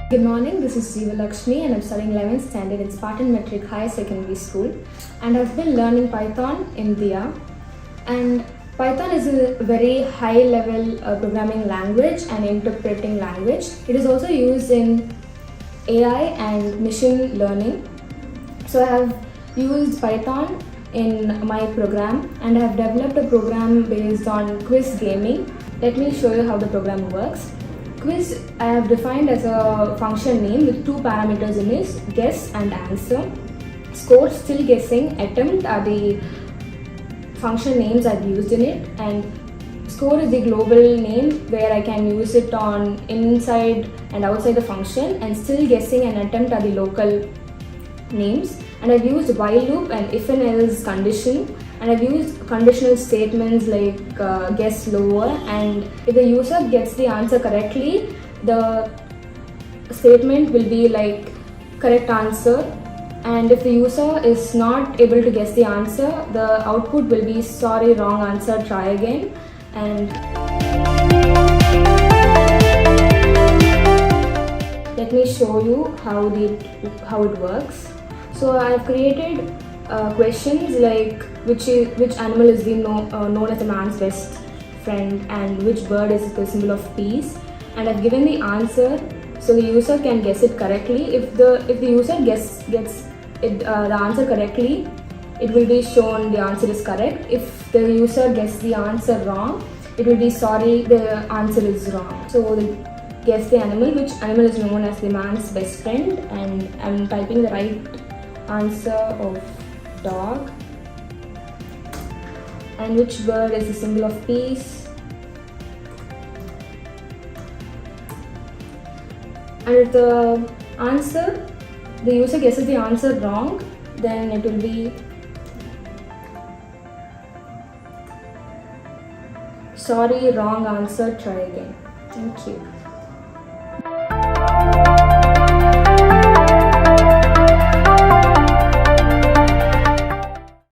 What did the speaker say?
Good morning, this is Lakshmi and I'm studying 11th standard in Spartan Matric Higher Secondary School, and I've been learning Python in DIYA. And Python is a very high level programming language and interpreting language. It is also used in AI and machine learning. So I have used Python in my program and I have developed a program based on quiz gaming. Let me show you how the program works. Quiz I have defined as a function name with two parameters in it, guess and answer. Score, still guessing, attempt are the function names I've used in it, and score is the global name where I can use it on inside and outside the function, and still guessing and attempt are the local names. And I've used while loop and if and else condition, and I've used conditional statements like guess lower, and if the user gets the answer correctly, the statement will be like correct answer, and if the user is not able to guess the answer, the output will be sorry, wrong answer, try again. And let me show you how it works. So I have created questions like which animal is known as a man's best friend, and which bird is the symbol of peace, and I've given the answer so the user can guess it correctly. If the user gets it, the answer correctly, it will be shown the answer is correct. If the user gets the answer wrong, it will be sorry, the answer is wrong. So guess the animal, which animal is known as the man's best friend, and I'm typing the right answer of dog, and which bird is the symbol of peace. And if the user guesses the answer wrong, then it will be sorry, wrong answer, try again. Thank you.